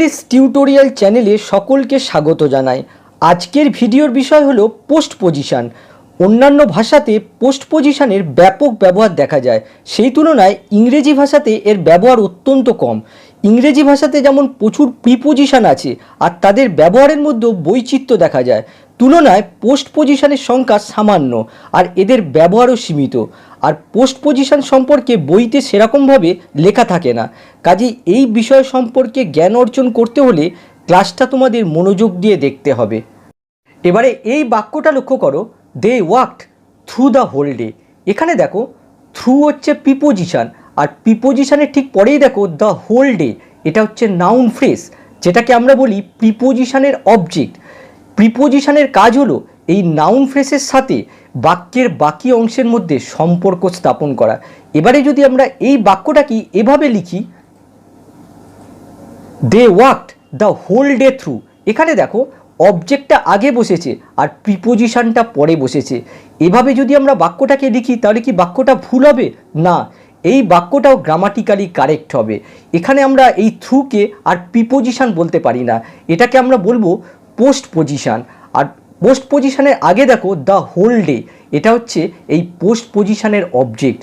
English tutorial চ্যানেলে সকলকে স্বাগত জানাই। আজকের ভিডিওর বিষয় হলো পোস্ট পজিশন। অন্যান্য ভাষাতে পোস্ট পজিশনের ব্যাপক ব্যবহার দেখা যায়, সেই তুলনায় ইংরেজি ভাষাতে এর ব্যবহার অত্যন্ত কম। ইংরেজি ভাষাতে যেমন প্রচুর প্রিপোজিশন আছে আর তাদের ব্যবহারের মধ্যেও বৈচিত্র্য দেখা যায়, তুলনায় পোস্ট পজিশনের সংখ্যা সামান্য আর এদের ব্যবহারও সীমিত। আর পোস্ট পজিশন সম্পর্কে বইতে সেরকমভাবে লেখা থাকে না, কাজেই এই বিষয় সম্পর্কে জ্ঞান অর্জন করতে হলে ক্লাসটা তোমাদের মনোযোগ দিয়ে দেখতে হবে। এবারে এই বাক্যটা লক্ষ্য করো, they walked through the whole day. এখানে দেখো থ্রু হচ্ছে প্রিপোজিশন আর প্রিপোজিশনের ঠিক পরেই দেখো দ্য হোল ডে, এটা হচ্ছে নাউন ফ্রেজ, যেটাকে আমরা বলি প্রিপোজিশনের অবজেক্ট। প্রিপোজিশনের কাজ হলো এই নাউন ফ্রেজের সাথে বাক্যের বাকি অংশের মধ্যে সম্পর্ক স্থাপন করা। এবারে যদি আমরা এই বাক্যটাকে এভাবে লিখি, they walked the whole day through, এখানে দেখো অবজেক্টটা আগে বসেছে আর প্রিপোজিশনটা পরে বসেছে। এভাবে যদি আমরা বাক্যটাকে লিখি তাহলে কি বাক্যটা ভুল হবে? না, এই বাক্যটাও গ্রামাটিক্যালি কারেক্ট হবে। এখানে আমরা এই থ্রুকে আর প্রিপোজিশন বলতে পারি না, এটাকে আমরা বলবো পোস্ট পজিশন। আর পোস্ট পজিশনের আগে দেখো দ্য হোল ডে, এটা হচ্ছে এই পোস্ট পজিশনের অবজেক্ট।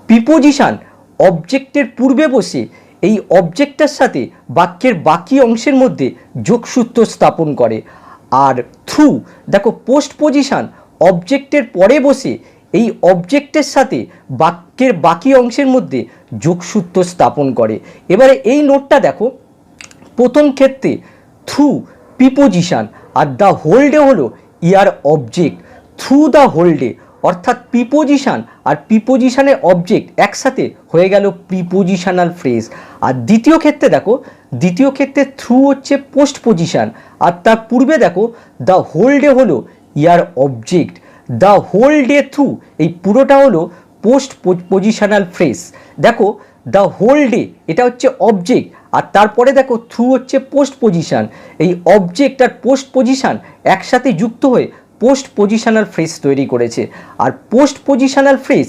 প্রিপোজিশন অবজেক্টের পূর্বে বসে এই অবজেক্টটার সাথে বাক্যের বাকি অংশের মধ্যে যোগসূত্র স্থাপন করে। আর থ্রু দেখো পোস্ট পজিশন অবজেক্টের পরে বসে এই অবজেক্টের সাথে বাক্যের বাকি অংশের মধ্যে যোগসূত্র স্থাপন করে। এবারে এই নোটটা দেখো, প্রথম ক্ষেত্রে থ্রু প্রিপোজিশন আর দ্য হোল ডে হলো ইয়ার অবজেক্ট। থ্রু দ্য হোল ডে অর্থাৎ প্রিপোজিশন আর প্রিপোজিশনের অবজেক্ট একসাথে হয়ে গেল প্রিপোজিশনাল ফ্রেজ। আর দ্বিতীয় ক্ষেত্রে দেখো, দ্বিতীয় ক্ষেত্রে থ্রু হচ্ছে পোস্ট পজিশন আর তার পূর্বে দেখো দ্য হোল ডে হলো ইয়ার object. The whole day through এই পুরোটা হলো পোস্ট পজিশনাল ফ্রেজ। দেখো দ্য হোল ডে এটা হচ্ছে অবজেক্ট আর তারপরে দেখো থ্রু হচ্ছে পোস্ট পজিশন। এই অবজেক্ট আর পোস্ট পজিশন একসাথে যুক্ত হয়ে পোস্ট পজিশনাল ফ্রেজ তৈরি করেছে। আর পোস্ট পজিশনাল ফ্রেজ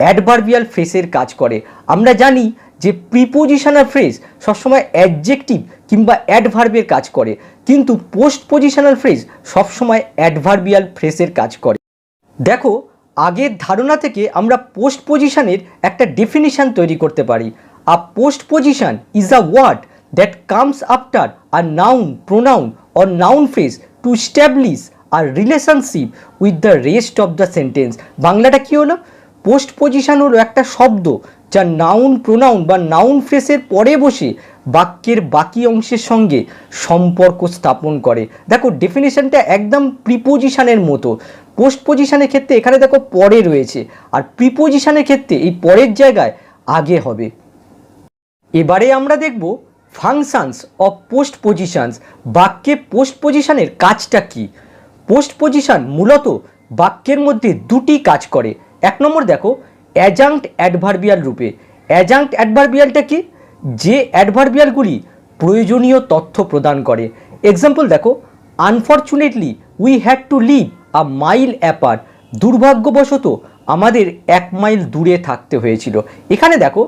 অ্যাডভার্বিয়াল ফ্রেজের কাজ করে। আমরা জানি যে প্রিপোজিশনাল ফ্রেজ সবসময় অ্যাডজেক্টিভ কিংবা অ্যাডভার্বের কাজ করে, কিন্তু পোস্ট পজিশনাল ফ্রেজ সবসময় অ্যাডভার্বিয়াল ফ্রেজের কাজ করে। দেখো আগের ধারণা থেকে আমরা পোস্ট পজিশনের একটা ডেফিনিশন তৈরি করতে পারি। A postposition is a word that comes after a noun, pronoun or noun phrase to establish a relationship with the rest of the sentence. বাংলাটা কী হলো? পোস্ট পজিশন হলো একটা শব্দ যা নাউন, প্রোনাউন বা নাউন ফ্রেজের পরে বসে বাক্যের বাকি অংশের সঙ্গে সম্পর্ক স্থাপন করে। দেখো ডেফিনেশনটা একদম প্রিপোজিশনের মতো। পোস্ট পজিশনের ক্ষেত্রে এখানে দেখো পরে রয়েছে আর প্রিপোজিশনের ক্ষেত্রে এই পরের জায়গায় আগে হবে। এবারে আমরা দেখব ফাংশনস অফ পোস্ট পজিশনস। বাক্যে পোস্ট পজিশনের কাজটা কি? পোস্ট পজিশন মূলত বাক্যের মধ্যে দুটি কাজ করে। এক নম্বর দেখো অ্যাডজাঙ্ক্ট অ্যাডভার্বিয়াল রূপে। অ্যাডজাঙ্ক্ট অ্যাডভার্বিয়ালটা কি? যে অ্যাডভার্বিয়ালগুলি প্রয়োজনীয় তথ্য প্রদান করে। এক্সাম্পল দেখো, unfortunately we had to live a mile apart. দুর্ভাগ্যবশত আমাদের 1 মাইল দূরে থাকতে হয়েছিল। এখানে দেখো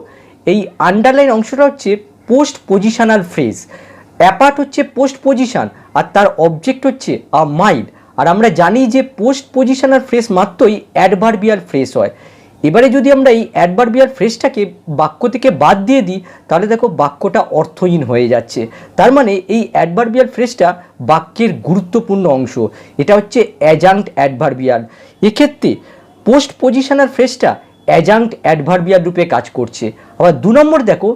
এই আন্ডারলাইন অংশটা হচ্ছে পোস্ট পজিশনাল ফ্রেজ। অ্যাপার্ট হচ্ছে পোস্ট পজিশন আর তার অবজেক্ট হচ্ছে আ মাইল। আর আমরা জানি যে পোস্ট পজিশনাল ফ্রেজ মাত্রই অ্যাডভার্বিয়াল ফ্রেজ হয়। এবারে যদি আমরা এই অ্যাডভার্বিয়াল ফ্রেজটাকে বাক্য থেকে বাদ দিয়ে দিই তাহলে দেখো বাক্যটা অর্থহীন হয়ে যাচ্ছে। তার মানে এই অ্যাডভার্বিয়াল ফ্রেজটা বাক্যের গুরুত্বপূর্ণ অংশ। এটা হচ্ছে অ্যাডজাঙ্ক্ট অ্যাডভার্বিয়াল। এক্ষেত্রে পোস্ট পজিশনাল ফ্রেজটা অ্যাডজাঙ্ক্ট অ্যাডভার্বিয়াল রূপে কাজ করছে। আবার 2 নম্বর দেখো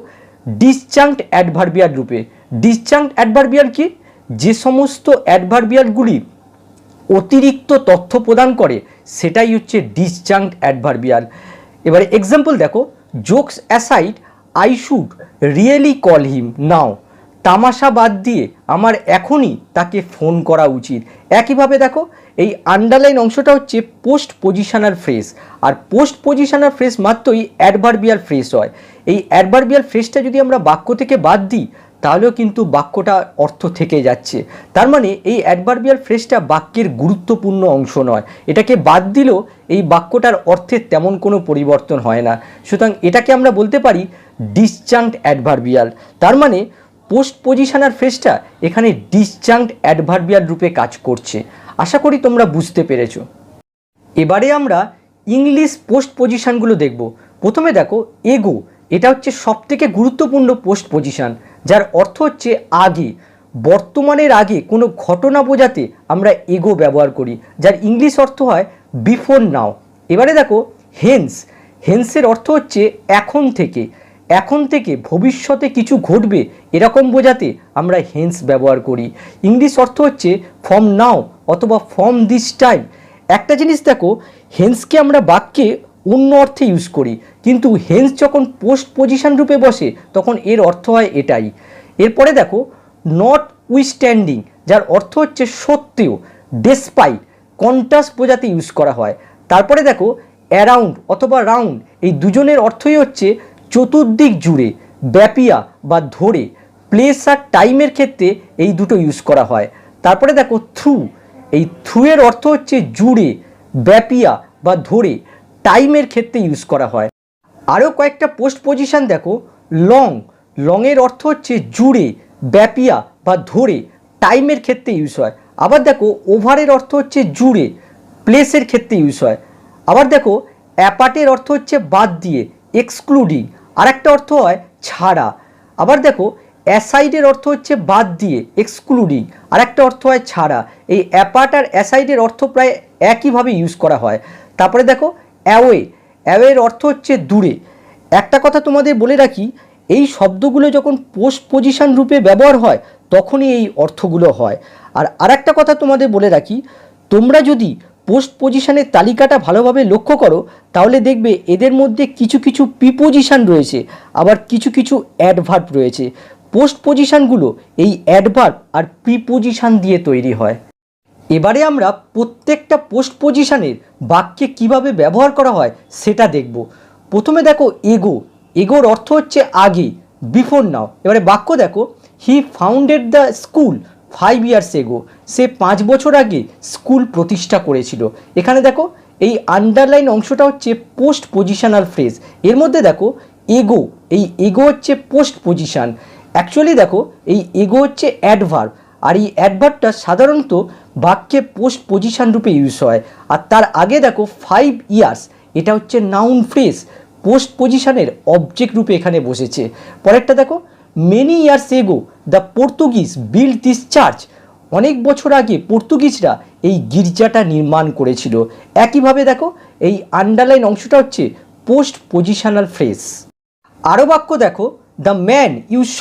ডিসজাঙ্ক্ট অ্যাডভার্বিয়াল রূপে। ডিসজাঙ্ক্ট অ্যাডভার্বিয়াল কি? যে সমস্ত অ্যাডভার্বিয়ালগুলি অতিরিক্ত তথ্য প্রদান করে সেটাই হচ্ছে ডিসজাঙ্ক্ট অ্যাডভার্বিয়াল। এবারে এক্সাম্পল দেখো, jokes aside I should really call him now. তামাশা বাদ দিয়ে আমার এখনই তাকে ফোন করা উচিত। একইভাবে দেখো এই আন্ডারলাইন অংশটা হচ্ছে পোস্ট পজিশনাল ফ্রেজ আর পোস্ট পজিশনাল ফ্রেজ মাত্রই অ্যাডভার্বিয়াল ফ্রেজ হয়। এই অ্যাডভার্বিয়াল ফ্রেজটা যদি আমরা বাক্য থেকে বাদ দিই তাহলেও কিন্তু বাক্যটা অর্থ থেকে যাচ্ছে। তার মানে এই অ্যাডভার্বিয়াল ফ্রেজটা বাক্যের গুরুত্বপূর্ণ অংশ নয়, এটাকে বাদ দিলেও এই বাক্যটার অর্থের তেমন কোনো পরিবর্তন হয় না। সুতরাং এটাকে আমরা বলতে পারি ডিসজাঙ্ক্ট অ্যাডভার্বিয়াল। তার মানে পোস্ট পজিশনাল ফ্রেজটা এখানে ডিসজাংক্ট অ্যাডভার্বিয়াল রূপে কাজ করছে। আশা করি তোমরা বুঝতে পেরেছো। এবারে আমরা ইংলিশ পোস্ট পজিশনগুলো দেখব। প্রথমে দেখো এগো, এটা হচ্ছে সবথেকে গুরুত্বপূর্ণ পোস্ট পজিশন, যার অর্থ হচ্ছে আগে, বর্তমানের আগে কোনো ঘটনা বোঝাতে আমরা এগো ব্যবহার করি, যার ইংলিশ অর্থ হয় বিফোর নাও। এবারে দেখো হেন্স, হেন্সের অর্থ হচ্ছে এখন থেকে, এখন থেকে ভবিষ্যতে কিছু ঘটবে এরকম বোঝাতে আমরা হেন্স ব্যবহার করি। ইংলিশ অর্থ হচ্ছে ফ্রম নাও অথবা ফ্রম দিস টাইম। একটা জিনিস দেখো, হেন্সকে আমরা বাক্যে অন্য অর্থে ইউজ করি, কিন্তু হেন্স যখন পোস্ট পজিশন রূপে বসে তখন এর অর্থ হয় এটাই। এরপরে দেখো নট উইথস্ট্যান্ডিং, যার অর্থ হচ্ছে সত্ত্বেও, ডেসপাইট, কন্ট্রাস্ট বোঝাতে ইউজ করা হয়। তারপরে দেখো অ্যারাউন্ড অথবা রাউন্ড, এই দুজনের অর্থই হচ্ছে চতুর্দিক জুড়ে, ব্যাপিয়া বা ধরে, প্লেস আর টাইমের ক্ষেত্রে এই দুটো ইউজ করা হয়। তারপরে দেখো থ্রু, এই থ্রু এর অর্থ হচ্ছে জুড়ে, ব্যাপিয়া বা ধরে, টাইমের ক্ষেত্রে ইউজ করা হয়। আরও কয়েকটা পোস্ট পজিশন দেখো লং, লংয়ের অর্থ হচ্ছে জুড়ে, ব্যাপিয়া বা ধরে, টাইমের ক্ষেত্রে ইউজ হয়। আবার দেখো ওভারের অর্থ হচ্ছে জুড়ে, প্লেসের ক্ষেত্রে ইউজ হয়। আবার দেখো অ্যাপার্টের অর্থ হচ্ছে বাদ দিয়ে, এক্সক্লুডিং, আর একটা অর্থ হয় ছাড়া। আবার দেখো অ্যাসাইডের অর্থ হচ্ছে বাদ দিয়ে, এক্সক্লুডিং, আর একটা অর্থ হয় ছাড়া। এই অ্যাপার্ট আর অ্যাসাইডের অর্থ প্রায় একইভাবে ইউজ করা হয়। তারপরে দেখো অ্যাওয়ে, অ্যাওয়ের অর্থ হচ্ছে দূরে। একটা কথা তোমাদের বলে রাখি, এই শব্দগুলো যখন পোস্ট পজিশন রূপে ব্যবহার হয় তখনই এই অর্থগুলো হয়। আর আরেকটা কথা তোমাদের বলে রাখি, তোমরা যদি পোস্ট পজিশনের তালিকাটা ভালোভাবে লক্ষ্য করো তাহলে দেখবে এদের মধ্যে কিছু কিছু প্রিপোজিশন রয়েছে, আবার কিছু কিছু অ্যাডভার্ব রয়েছে। পোস্ট পজিশনগুলো এই অ্যাডভার্ব আর প্রিপোজিশন দিয়ে তৈরি হয়। এবারে আমরা প্রত্যেকটা পোস্ট পজিশনের বাক্যে কিভাবে ব্যবহার করা হয় সেটা দেখব। প্রথমে দেখো এগো, এগোর অর্থ হচ্ছে আগে, বিফোর নাও। এবারে বাক্য দেখো he founded the school 5 years এগো, সে 5 বছর আগে স্কুল প্রতিষ্ঠা করেছিল। এখানে দেখো এই আন্ডারলাইন অংশটা হচ্ছে পোস্ট পজিশনাল ফ্রেজ। এর মধ্যে দেখো এগো, এই এগো হচ্ছে পোস্ট পজিশন। অ্যাকচুয়ালি দেখো এই এগো হচ্ছে অ্যাডভার্ব, আর এই অ্যাডভার্বটা সাধারণত বাক্যে পোস্ট পজিশন রূপে ইউজ হয়। আর তার আগে দেখো 5 years, এটা হচ্ছে নাউন ফ্রেজ, পোস্ট পজিশনের অবজেক্ট রূপে এখানে বসেছে। পরেরটা দেখো many years ago the Portuguese build this church, অনেক বছর আগে পর্তুগিজরা এই গির্জাটা নির্মাণ করেছিল। একইভাবে দেখো এই আন্ডারলাইন অংশটা হচ্ছে পোস্ট পজিশনাল ফ্রেজ। আরও বাক্য দেখো the man you saw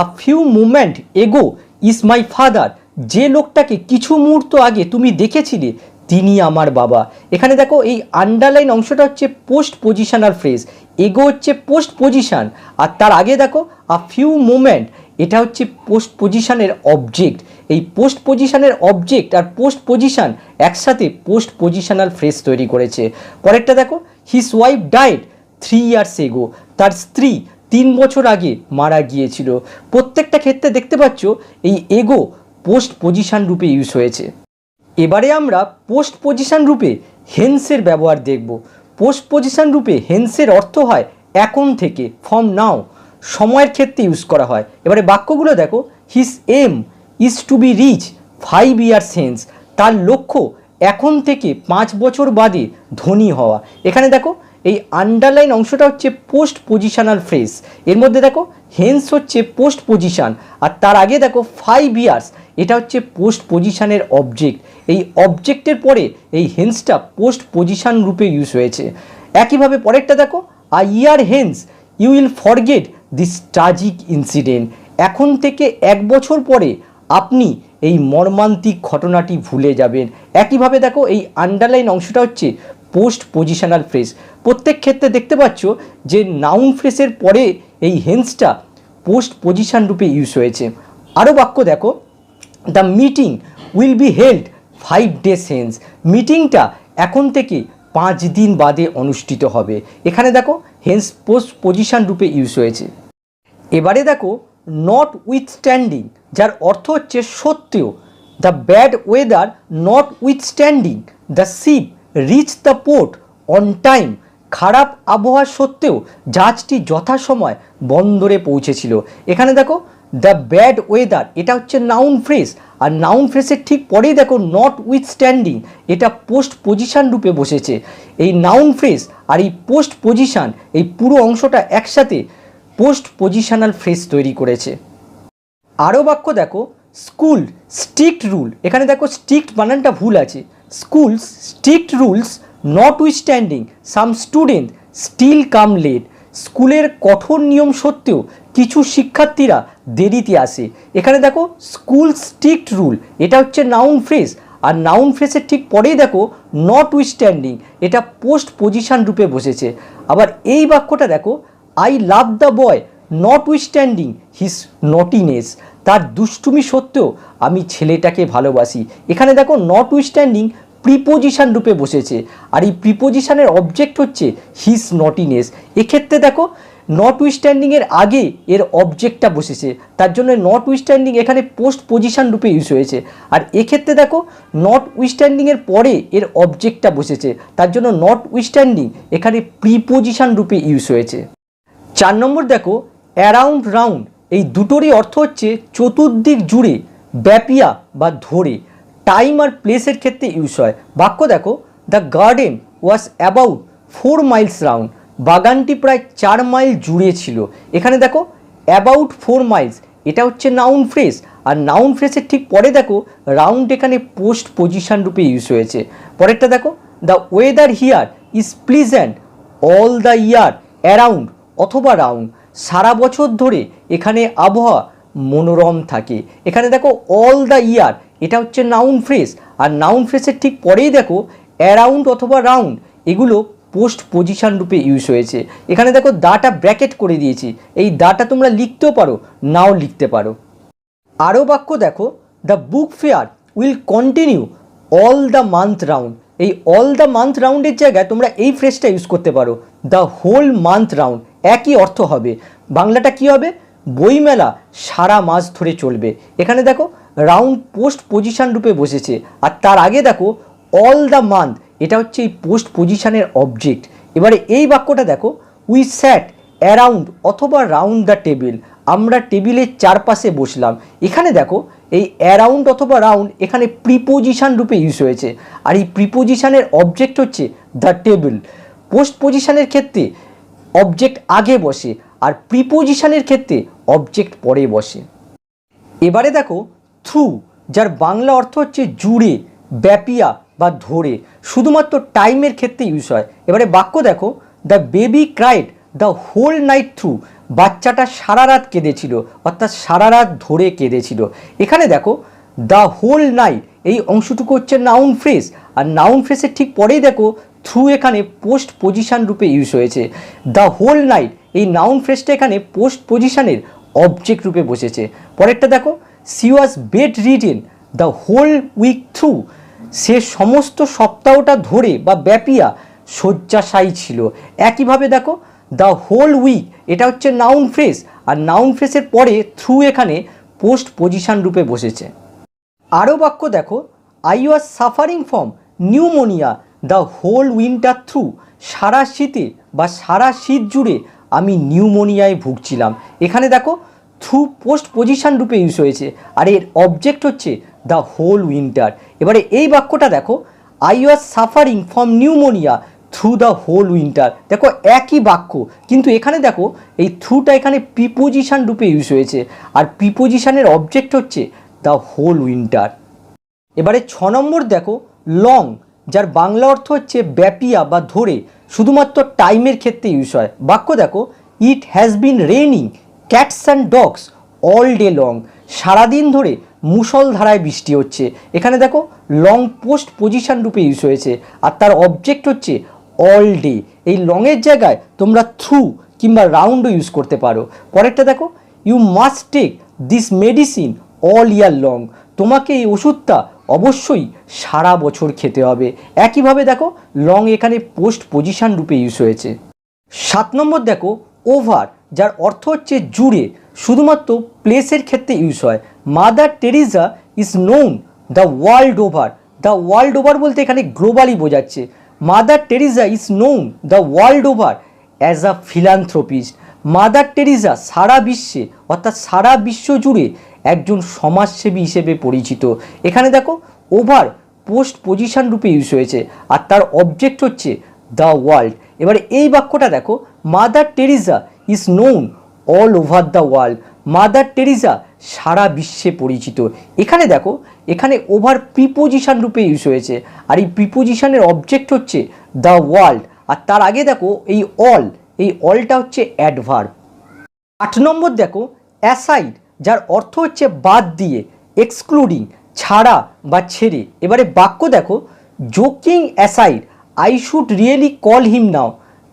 a few moment ago is my father, যে লোকটাকে কিছু মুহূর্ত আগে তুমি দেখেছিলে তিনি আমার বাবা। এখানে দেখো এই আন্ডারলাইন অংশটা হচ্ছে পোস্ট পজিশনাল ফ্রেজ, এগো হচ্ছে পোস্ট পজিশন, আর তার আগে দেখো আ ফিউ মোমেন্ট, এটা হচ্ছে পোস্ট পজিশনের অবজেক্ট। এই পোস্ট পজিশনের অবজেক্ট আর পোস্ট পজিশন একসাথে পোস্ট পজিশনাল ফ্রেজ তৈরি করেছে। পরেরটা দেখো হিজ ওয়াইফ ডাইড 3 years এগো, তার স্ত্রী 3 বছর আগে মারা গিয়েছিল। প্রত্যেকটা ক্ষেত্রে দেখতে পাচ্ছ এই এগো পোস্ট পজিশন রূপে ইউজ হয়েছে। এবারে আমরা পোস্ট পজিশন রূপে হেন্সের ব্যবহার দেখব। পোস্ট পজিশন রূপে হেন্সের অর্থ হয় এখন থেকে, ফ্রম নাও, সময়ের ক্ষেত্রে ইউজ করা হয়। এবারে বাক্যগুলো দেখো his aim is to be rich 5 years hence, তার লক্ষ্য এখন থেকে 5 বছর বাদে ধনী হওয়া। এখানে দেখো এই আন্ডারলাইন অংশটা হচ্ছে পোস্ট পজিশনাল ফ্রেজ। এর মধ্যে দেখো হেন্স হচ্ছে পোস্ট পজিশন, আর তার আগে দেখো 5 years, এটা হচ্ছে পোস্ট পজিশনের অবজেক্ট। এই অবজেক্টের পরে এই হেন্সটা পোস্ট পজিশন রূপে ইউজ হয়েছে। একইভাবে পরেরটা দেখো a year hence you will forget this tragic incident, এখন থেকে 1 বছর পরে আপনি এই মর্মান্তিক ঘটনাটি ভুলে যাবেন। একইভাবে দেখো এই আন্ডারলাইন অংশটা হচ্ছে পোস্ট পজিশনাল ফ্রেজ। প্রত্যেক ক্ষেত্রে দেখতে পাচ্ছ যে নাউন ফ্রেজের পরে এই হেন্সটা পোস্ট পজিশন রূপে ইউজ হয়েছে। আরও বাক্য দেখো the meeting will be held 5 days hence, মিটিংটা এখন থেকে 5 দিন বাদে অনুষ্ঠিত হবে। এখানে দেখো হেন্স পোস্ট পজিশন রূপে ইউজ হয়েছে। এবারে দেখো নট উইথস্ট্যান্ডিং, যার অর্থ হচ্ছে সত্ত্বেও, the bad weather notwithstanding the ship reach the port on time, খারাপ আবহাওয়া সত্ত্বেও জাহাজটি যথাসময় বন্দরে পৌঁছেছিল। এখানে দেখো দ্য ব্যাড ওয়েদার এটা হচ্ছে নাউন ফ্রেজ, আর নাউন ফ্রেজের ঠিক পরেই দেখো নট উইথস্ট্যান্ডিং এটা পোস্ট পজিশন রূপে বসেছে। এই নাউন ফ্রেজ আর এই পোস্ট পজিশন এই পুরো অংশটা একসাথে পোস্ট পজিশনাল ফ্রেজ তৈরি করেছে। আরও বাক্য দেখো, স্কুল স্ট্রিক্ট রুল, এখানে দেখো স্ট্রিক্ট বানানটা ভুল আছে। Schools strict rules notwithstanding some student still come late, স্কুলের কঠোর নিয়ম সত্ত্বেও কিছু শিক্ষার্থীরা দেরিতে আসে। এখানে দেখো স্কুল স্ট্রিক্ট রুল এটা হচ্ছে নাউন ফ্রেজ, আর নাউন ফ্রেজের ঠিক পরেই দেখো নট উইথস্ট্যান্ডিং এটা পোস্ট পজিশন রূপে বসেছে। আবার এই বাক্যটা দেখো, I love the boy notwithstanding his naughtiness, তার দুষ্টুমি সত্ত্বেও আমি ছেলেটাকে ভালোবাসি। এখানে দেখো নট উইথস্ট্যান্ডিং প্রিপোজিশন রূপে বসেছে, আর এই প্রিপোজিশনের অবজেক্ট হচ্ছে হিজ নটিনেস। এক্ষেত্রে দেখো নট উইথস্ট্যান্ডিংয়ের আগে এর অবজেক্টটা বসেছে, তার জন্য নট উইথস্ট্যান্ডিং এখানে পোস্ট পজিশন রূপে ইউজ হয়েছে। আর এক্ষেত্রে দেখো নট উইথস্ট্যান্ডিংয়ের পরে এর অবজেক্টটা বসেছে, তার জন্য নট উইথস্ট্যান্ডিং এখানে প্রিপোজিশন রূপে ইউজ হয়েছে। 4 নম্বর দেখো, অ্যারাউন্ড রাউন্ড এই দুটোরই অর্থ হচ্ছে চতুর্দিক জুড়ে, ব্যাপিয়া বা ধরে, টাইম আর প্লেসের ক্ষেত্রে ইউজ হয়। বাক্য দেখো, the garden was about 4 Miles round, বাগানটি প্রায় 4 মাইল জুড়ে ছিল। এখানে দেখো অ্যাবাউট 4 মাইলস এটা হচ্ছে নাউন ফ্রেজ, আর নাউন ফ্রেজের ঠিক পরে দেখো রাউন্ড এখানে পোস্ট পজিশন রূপে ইউজ হয়েছে। পরেরটা দেখো, the weather here is pleasant all the year around অথবা রাউন্ড, সারা বছর ধরে এখানে আবহাওয়া মনোরম থাকে। এখানে দেখো অল দ্য ইয়ার এটা হচ্ছে নাউন ফ্রেজ, আর নাউন ফ্রেজের ঠিক পরেই দেখো অ্যারাউন্ড অথবা রাউন্ড এগুলো পোস্ট পজিশন রূপে ইউজ হয়েছে। এখানে দেখো দাটা ব্র্যাকেট করে দিয়েছি, এই দাটা তোমরা লিখতেও পারো নাও লিখতে পারো। আরও বাক্য দেখো, the book fair will continue all the month round, এই অল দ্য মান্থ রাউন্ডের জায়গায় তোমরা এই ফ্রেজটা ইউজ করতে পারো দ্য হোল মান্থ রাউন্ড, একই অর্থ হবে। বাংলাটা কি হবে, বইমেলা সারা মাস ধরে চলবে। এখানে দেখো রাউন্ড পোস্ট পজিশন রূপে বসেছে, আর তার আগে দেখো অল দ্য মান্থ এটা হচ্ছে এই পোস্ট পজিশনের অবজেক্ট। এবারে এই বাক্যটা দেখো, উই স্যাট অ্যারাউন্ড অথবা রাউন্ড দ্য টেবিল, আমরা টেবিলের চারপাশে বসলাম। এখানে দেখো এই অ্যারাউন্ড অথবা রাউন্ড এখানে প্রিপোজিশন রূপে ইউজ হয়েছে, আর এই প্রিপোজিশনের অবজেক্ট হচ্ছে দ্য টেবিল। পোস্ট পজিশনের ক্ষেত্রে অবজেক্ট আগে বসে, আর প্রিপোজিশনের ক্ষেত্রে অবজেক্ট পরে বসে। এবারে দেখো থ্রু, যার বাংলা অর্থ হচ্ছে জুড়ে, ব্যাপিয়া বা ধরে, শুধুমাত্র টাইমের ক্ষেত্রে ইউজ হয়। এবারে বাক্য দেখো, the baby cried the whole night through, বাচ্চাটা সারা রাত কেঁদেছিল, অর্থাৎ সারা রাত ধরে কেঁদেছিল। এখানে দেখো দ্য হোল নাইট এই অংশটুকু হচ্ছে নাউন ফ্রেজ, আর নাউন ফ্রেজের ঠিক পরেই দেখো থ্রু এখানে পোস্ট পজিশন রূপে ইউজ হয়েছে। দ্য হোল নাইট এই নাউন ফ্রেজটা এখানে পোস্ট পজিশনের অবজেক্ট রূপে বসেছে। পরেরটা দেখো, she was bedridden the whole week through, সে সমস্ত সপ্তাহটা ধরে বা ব্যাপিয়া শয্যাশায়ী ছিল। একইভাবে দেখো দ্য হোল উইক এটা হচ্ছে নাউন ফ্রেজ, আর নাউন ফ্রেজের পরে থ্রু এখানে পোস্ট পজিশন রূপে বসেছে। আরও বাক্য দেখো, I was suffering from pneumonia the whole winter through, সারা শীতে বা সারা শীত জুড়ে আমি নিউমোনিয়ায় ভুগছিলাম। এখানে দেখো থ্রু পোস্ট পজিশন রূপে ইউজ হয়েছে, আর এর অবজেক্ট হচ্ছে দ্য হোল উইন্টার। এবারে এই বাক্যটা দেখো, I was suffering from pneumonia through the whole winter, দেখো একই বাক্য, কিন্তু এখানে দেখো এই থ্রুটা এখানে প্রিপোজিশন রূপে ইউজ হয়েছে, আর প্রিপোজিশনের অবজেক্ট হচ্ছে দ্য হোল উইন্টার। এবারে 6 নম্বর দেখো, লং, যার বাংলা অর্থ হচ্ছে ব্যাপিয়া বা ধরে, শুধুমাত্র টাইমের ক্ষেত্রে ইউজ হয়। বাক্য দেখো, it has been raining cats and dogs all day long, সারাদিন ধরে মুষলধারায় বৃষ্টি হচ্ছে। এখানে দেখো লং পোস্ট পজিশন রূপে ইউজ হয়েছে, আর তার অবজেক্ট হচ্ছে অল ডে। এই লংয়ের জায়গায় তোমরা থ্রু কিংবা রাউন্ডও ইউজ করতে পারো। পরেরটা দেখো, you must take this medicine all year long, তোমাকে এই ওষুধটা অবশ্যই সারা বছর খেতে হবে। একইভাবে দেখো লং এখানে পোস্ট পজিশন রূপে ইউজ হয়েছে। 7 নম্বর দেখো, ওভার, যার অর্থ হচ্ছে জুড়ে, শুধুমাত্র প্লেসের ক্ষেত্রে ইউজ হয়। Mother Teresa is known the world over, the world over বলতে এখানে গ্লোবালি বোঝাচ্ছে। Mother Teresa is known the world over as a philanthropist, Mother Teresa সারা বিশ্বে অর্থাৎ সারা বিশ্ব জুড়ে একজন সমাজসেবী হিসেবে পরিচিত। এখানে দেখো ওভার পোস্ট পজিশন রূপে ইউজ হয়েছে আর তার অবজেক্ট হচ্ছে দ্য ওয়ার্ল্ড। এবারে এই বাক্যটা দেখো, Mother Teresa is known all over the world. Mother Teresa সারা বিশ্বে পরিচিত। এখানে দেখো, এখানে ওভার প্রিপোজিশন রূপে ইউজ হয়েছে আর এই প্রিপোজিশনের অবজেক্ট হচ্ছে দ্য ওয়ার্ল্ড আর তার আগে দেখো এই অলটা হচ্ছে অ্যাডভার্ব। 8 নম্বর দেখো, অ্যাসাইড, যার অর্থ হচ্ছে বাদ দিয়ে, এক্সক্লুডিং ছাড়া বা ছেড়ে। এবারে বাক্য দেখো, joking aside I should really call him now.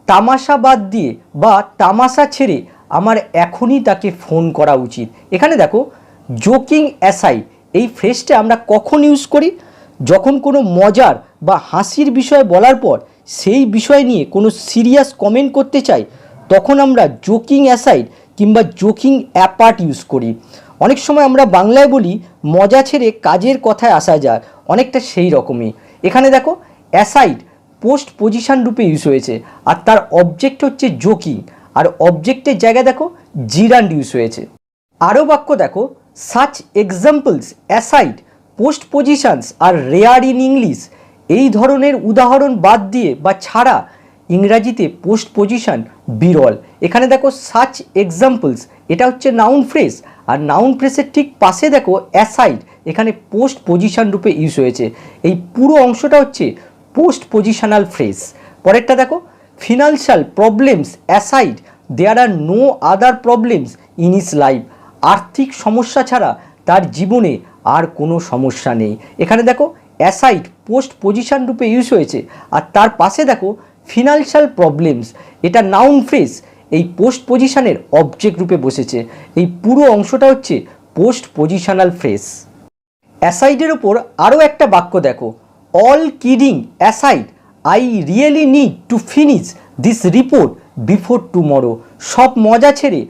তামাশা বাদ দিয়ে বা তামাশা ছেড়ে আমার এখনই তাকে ফোন করা উচিত। এখানে দেখো জোকিং অ্যাসাইড এই ফ্রেজটা আমরা কখন ইউজ করি? যখন কোনো মজার বা হাসির বিষয় বলার পর সেই বিষয় নিয়ে কোনো সিরিয়াস কমেন্ট করতে চাই, তখন আমরা জোকিং অ্যাসাইড কিংবা জোকিং অ্যাপার্ট ইউজ করি। অনেক সময় আমরা বাংলায় বলি মজা ছেড়ে কাজের কথায় আসা যায়, অনেকটা সেই রকমই। এখানে দেখো অ্যাসাইড পোস্ট পজিশন রূপে ইউজ হয়েছে আর তার অবজেক্ট হচ্ছে জোকিং আর অবজেক্টের জায়গায় দেখো জিরান্ড ইউজ হয়েছে। আরও বাক্য দেখো, such examples aside post positions are rare in English. এই ধরনের উদাহরণ বাদ দিয়ে বা ছাড়া ইংরাজিতে পোস্ট পজিশন বিরল। এখানে দেখো সাচ এক্সাম্পলস, এটা হচ্ছে নাউন ফ্রেজ আর নাউন ফ্রেজের ঠিক পাশে দেখো অ্যাসাইড, এখানে পোস্ট পজিশন রূপে ইউজ হয়েছে। এই পুরো অংশটা হচ্ছে পোস্ট পজিশনাল ফ্রেজ। পরেরটা দেখো, financial problems aside there are no other problems in his life. আর্থিক সমস্যা ছাড়া তার জীবনে আর কোনো সমস্যা নেই। এখানে দেখো অ্যাসাইড পোস্ট পজিশন রূপে ইউজ হয়েছে আর তার পাশে দেখো ফিনান্সিয়াল প্রবলেমস, এটা নাউন ফ্রেজ, এই পোস্ট পজিশনের অবজেক্ট রূপে বসেছে। এই পুরো অংশটা হচ্ছে পোস্ট পজিশনাল ফ্রেজ। অ্যাসাইডের ওপর আরও একটা বাক্য দেখো, all kidding aside I really need to finish this report before tomorrow. সব মজা ছেড়ে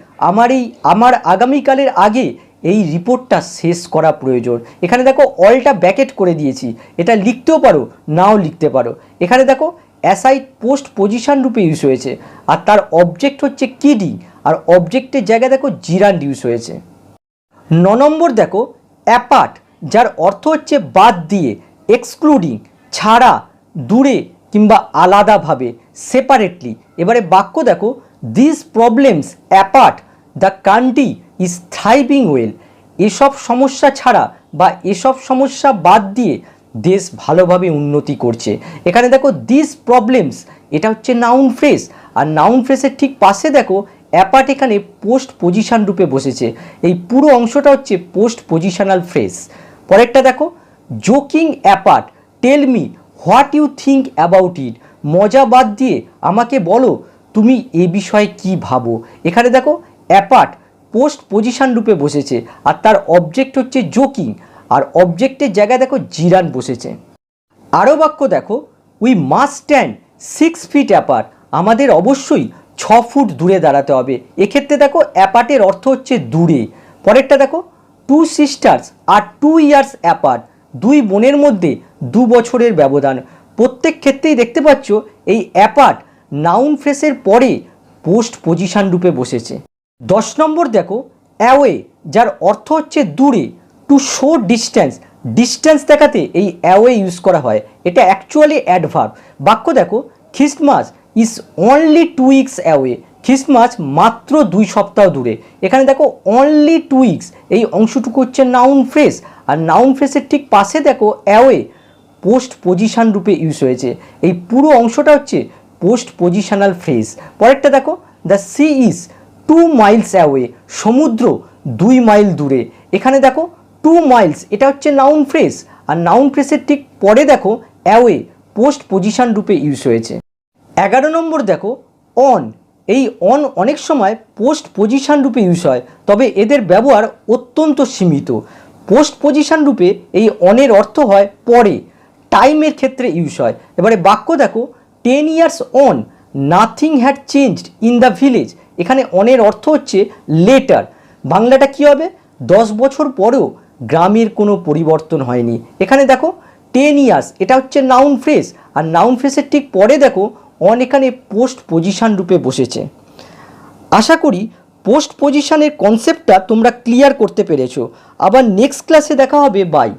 আমার আগামীকালের আগে এই রিপোর্টটা শেষ করা প্রয়োজন। এখানে দেখো অলটা ব্যাকেট করে দিয়েছি, এটা লিখতেও পারো নাও লিখতে পারো। এখানে দেখো অ্যাসাইড পোস্ট পজিশন রূপে ইউজ হয়েছে আর তার অবজেক্ট হচ্ছে কিডিং আর অবজেক্টের জায়গায় দেখো জিরান্ড ইউজ হয়েছে। 9 নম্বর দেখো, অ্যাপার্ট, যার অর্থ হচ্ছে বাদ দিয়ে, এক্সক্লুডিং ছাড়া, দূরে কিংবা আলাদাভাবে, সেপারেটলি। এবারে বাক্য দেখো, this problems apart the country is thriving well. এসব সমস্যা ছাড়া বা এসব সমস্যা বাদ দিয়ে দেশ ভালোভাবে উন্নতি করছে। এখানে দেখো দিস প্রবলেমস, এটা হচ্ছে নাউন ফ্রেজ আর নাউন ফ্রেজের ঠিক পাশে দেখো অ্যাপার্ট, এখানে পোস্ট পজিশন রূপে বসেছে। এই পুরো অংশটা হচ্ছে পোস্ট পজিশনাল ফ্রেজ। পরেরটা দেখো, joking apart tell me what you think about it. মজা বাদ দিয়ে আমাকে বলো তুমি এ বিষয়ে কি ভাবো। এখানে দেখো অ্যাপার্ট পোস্ট পজিশন রূপে বসেছে আর তার অবজেক্ট হচ্ছে জোকিং আর অবজেক্টের জায়গায় দেখো জিরান্ড বসেছে। আরও বাক্য দেখো, we must stand 6 feet apart. আমাদের অবশ্যই 6 ফুট দূরে দাঁড়াতে হবে। এক্ষেত্রে দেখো অ্যাপার্টের অর্থ হচ্ছে দূরে। পরেরটা দেখো, 2 সিস্টার্স আর 2 ইয়ার্স অ্যাপার্ট। 2 বোনের মধ্যে 2 বছরের ব্যবধান। প্রত্যেক ক্ষেত্রেই দেখতে পাচ্ছ এই অ্যাপার্ট নাউন ফ্রেজের পরে পোস্ট পজিশন রূপে বসেছে। 10 নম্বর দেখো, অ্যাওয়ে, যার অর্থ হচ্ছে দূরে, টু শো ডিস্ট্যান্স। ডিস্ট্যান্স দেখাতে এই অ্যাওয়ে ইউজ করা হয়, এটা অ্যাকচুয়ালি অ্যাডভার্ব। বাক্য দেখো, Christmas is only 2 weeks away. Christmas মাত্র 2 সপ্তাহ দূরে। এখানে দেখো অনলি 2 উইকস, এই অংশটুকু হচ্ছে নাউন ফ্রেজ আর নাউন ফ্রেজের ঠিক পাশে দেখো অ্যাওয়ে পোস্ট পজিশন রূপে ইউজ হয়েছে। এই পুরো অংশটা হচ্ছে পোস্ট পজিশনাল ফ্রেজ। পরেরটা দেখো, the sea is 2 Miles away. সমুদ্র 2 মাইল দূরে। এখানে দেখো 2 মাইলস, এটা হচ্ছে নাউন ফ্রেজ আর নাউন ফ্রেজের ঠিক পরে দেখো অ্যাওয়ে পোস্ট পজিশন রূপে ইউজ হয়েছে। 11 নম্বর দেখো, অন। এই অন অনেক সময় পোস্ট পজিশন রূপে ইউজ হয়, তবে এদের ব্যবহার অত্যন্ত সীমিত। পোস্ট পজিশন রূপে এই অনের অর্থ হয় পরে, টাইমের ক্ষেত্রে ইউজ হয়। এবারে বাক্য দেখো, 10 years on nothing had changed in the village. এখানে অনের অর্থ হচ্ছে লেটার। বাংলাটা কী হবে, 10 বছর পরেও গ্রামের কোনো পরিবর্তন হয়নি। এখানে দেখো 10 ইয়ার্স, এটা হচ্ছে নাউন ফ্রেজ আর নাউন ফ্রেজের ঠিক পরে দেখো অন, এখানে পোস্ট পজিশন রূপে বসেছে। আশা করি পোস্ট পজিশনের কনসেপ্টটা তোমরা ক্লিয়ার করতে পেরেছো। আবার নেক্সট ক্লাসে দেখা হবে। বাই।